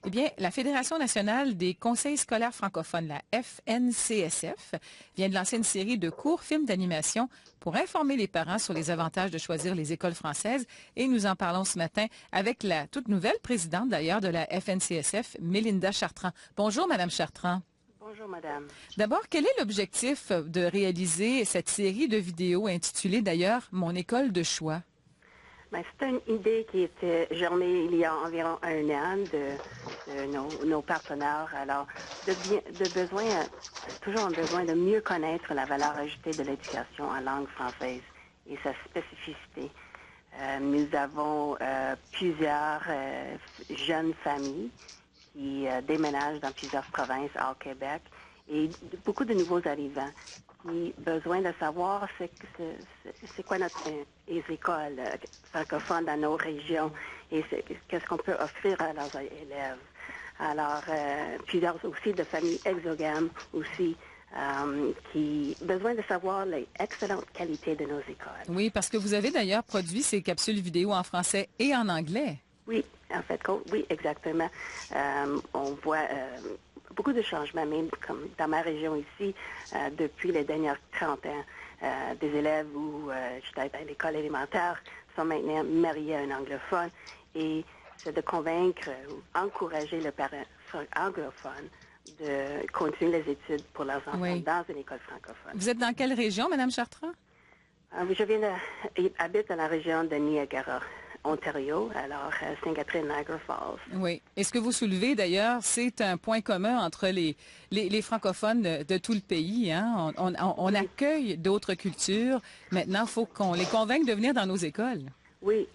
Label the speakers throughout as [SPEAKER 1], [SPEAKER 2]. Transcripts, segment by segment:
[SPEAKER 1] Eh bien, la Fédération nationale des conseils scolaires francophones, la FNCSF, vient de lancer une série de courts films d'animation pour informer les parents sur les avantages de choisir les écoles françaises. Et nous en parlons ce matin avec la toute nouvelle présidente d'ailleurs de la FNCSF, Mélinda Chartrand. Bonjour, Madame Chartrand.
[SPEAKER 2] Bonjour, madame.
[SPEAKER 1] D'abord, quel est l'objectif de réaliser cette série de vidéos intitulée d'ailleurs « Mon école de choix ».
[SPEAKER 2] Ben, c'est une idée qui était germée il y a environ un an de nos partenaires. Alors, toujours un besoin de mieux connaître la valeur ajoutée de l'éducation en langue française et sa spécificité. Nous avons plusieurs jeunes familles qui déménagent dans plusieurs provinces au Québec et beaucoup de nouveaux arrivants qui ont besoin de savoir c'est quoi les écoles francophones dans nos régions et qu'est-ce qu'on peut offrir à leurs élèves. Alors, plusieurs aussi de familles exogames aussi qui ont besoin de savoir les excellentes qualités de nos écoles.
[SPEAKER 1] Oui, parce que vous avez d'ailleurs produit ces capsules vidéo en français et en anglais.
[SPEAKER 2] Oui, en fait, oui, exactement. On voit beaucoup de changements, même comme dans ma région ici, depuis les dernières 30 ans. Des élèves où j'étais à l'école élémentaire sont maintenant mariés à un anglophone et c'est de convaincre ou encourager le parent anglophone de continuer les études pour leurs enfants dans une école francophone.
[SPEAKER 1] Vous êtes dans quelle région, Madame Chartrand?
[SPEAKER 2] J'habite dans la région de Niagara, Ontario, alors Sainte-Catherine, Niagara Falls.
[SPEAKER 1] Oui. Et ce que vous soulevez d'ailleurs, c'est un point commun entre les francophones de tout le pays. Hein? On accueille d'autres cultures. Maintenant, il faut qu'on les convainque de venir dans nos écoles.
[SPEAKER 2] Oui.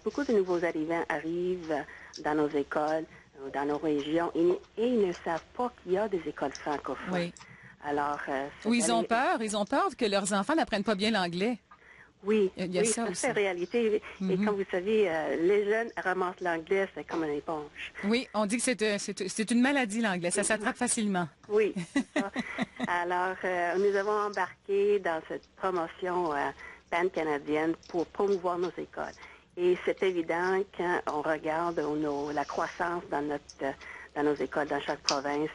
[SPEAKER 2] Beaucoup de nouveaux arrivants arrivent dans nos écoles, dans nos régions, et ils ne savent pas qu'il y a des écoles francophones.
[SPEAKER 1] Oui.
[SPEAKER 2] Alors,
[SPEAKER 1] ils ont peur que leurs enfants n'apprennent pas bien l'anglais.
[SPEAKER 2] Oui,
[SPEAKER 1] ça aussi.
[SPEAKER 2] C'est la réalité. Et comme vous savez, les jeunes ramassent l'anglais, c'est comme une éponge.
[SPEAKER 1] Oui, on dit que c'est une maladie, l'anglais. Ça s'attrape facilement.
[SPEAKER 2] Oui, c'est ça. Alors, nous avons embarqué dans cette promotion pan-canadienne pour promouvoir nos écoles. Et c'est évident quand on regarde la croissance dans nos écoles, dans chaque province,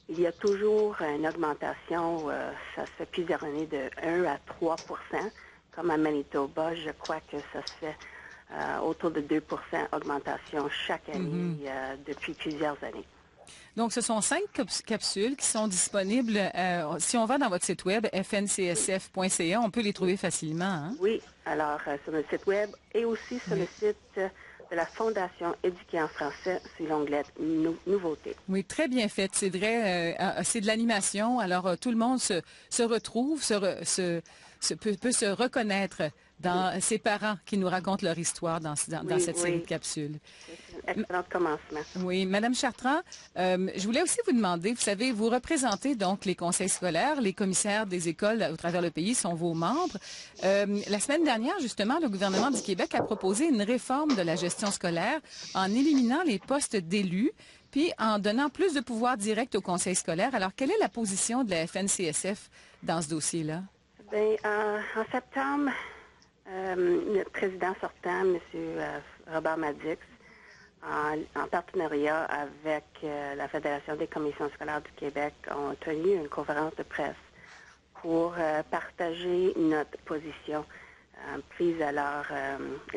[SPEAKER 2] il y a toujours une augmentation, ça se fait plusieurs années, de 1 à 3 %. Comme à Manitoba, je crois que ça se fait autour de 2 % augmentation chaque année depuis plusieurs années.
[SPEAKER 1] Donc, ce sont 5 capsules qui sont disponibles. Si on va dans votre site web, fncsf.ca, on peut les trouver facilement. Hein?
[SPEAKER 2] Oui, alors sur le site web et aussi sur le site de la Fondation Éduquer en français sur l'onglet Nouveautés.
[SPEAKER 1] Oui, très bien fait. C'est vrai, c'est de l'animation. Alors, tout le monde se retrouve, peut se reconnaître dans ces parents qui nous racontent leur histoire dans cette série de capsules.
[SPEAKER 2] C'est un excellent commencement.
[SPEAKER 1] Oui, Madame Chartrand, je voulais aussi vous demander, vous savez, vous représentez donc les conseils scolaires, les commissaires des écoles à travers le pays sont vos membres. La semaine dernière, justement, le gouvernement du Québec a proposé une réforme de la gestion scolaire en éliminant les postes d'élus puis en donnant plus de pouvoir direct aux conseils scolaires. Alors, quelle est la position de la FNCSF dans ce dossier-là?
[SPEAKER 2] Bien, en septembre, le président sortant, M. Robert Madix, en partenariat avec la Fédération des commissions scolaires du Québec, ont tenu une conférence de presse pour partager notre position prise à leur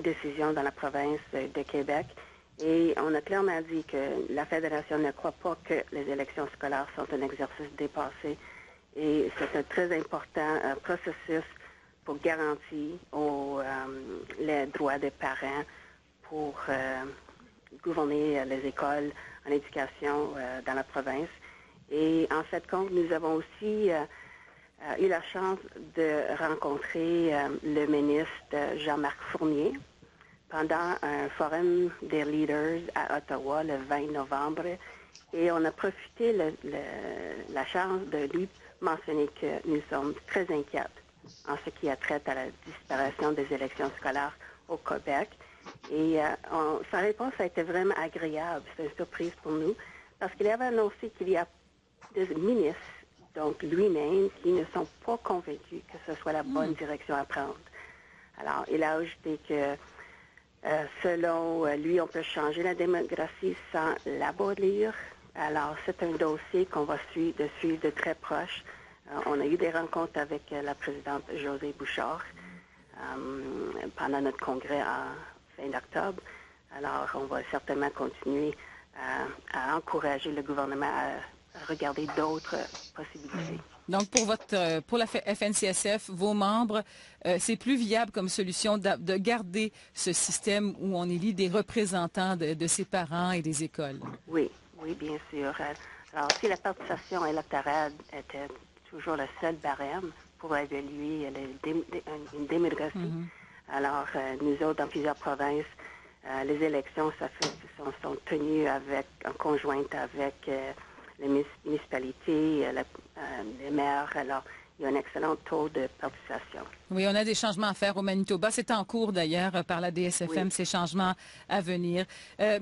[SPEAKER 2] décision dans la province de Québec. Et on a clairement dit que la Fédération ne croit pas que les élections scolaires sont un exercice dépassé. Et c'est un très important processus pour garantir les droits des parents pour gouverner les écoles en éducation dans la province. Et en fait, compte, nous avons aussi eu la chance de rencontrer le ministre Jean-Marc Fournier pendant un forum des leaders à Ottawa le 20 novembre. Et on a profité la chance de lui mentionner que nous sommes très inquiets en ce qui a trait à la disparition des élections scolaires au Québec. Et sa réponse a été vraiment agréable. C'est une surprise pour nous parce qu'il avait annoncé qu'il y a des ministres, donc lui-même, qui ne sont pas convaincus que ce soit la bonne direction à prendre. Alors, il a ajouté que Selon lui, on peut changer la démographie sans l'abolir. Alors, c'est un dossier qu'on va suivre de très proche. On a eu des rencontres avec la présidente Josée Bouchard pendant notre congrès en fin d'octobre. Alors, on va certainement continuer à encourager le gouvernement à regarder d'autres possibilités.
[SPEAKER 1] Donc, pour la FNCSF, vos membres, c'est plus viable comme solution de garder ce système où on élit des représentants de ses parents et des écoles.
[SPEAKER 2] Oui, bien sûr. Alors, si la participation électorale était toujours le seul barème pour évaluer une démographie, alors nous autres, dans plusieurs provinces, les élections sont tenues en conjointe avec les municipalités, les maires. Alors, il y a un excellent taux de participation.
[SPEAKER 1] Oui, on a des changements à faire au Manitoba. C'est en cours d'ailleurs par la DSFM,
[SPEAKER 2] Oui.
[SPEAKER 1] ces changements à venir.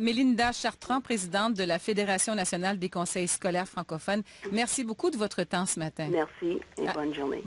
[SPEAKER 1] Mélinda Chartrand, présidente de la Fédération nationale des conseils scolaires francophones, merci beaucoup de votre temps ce matin.
[SPEAKER 2] Merci et bonne journée.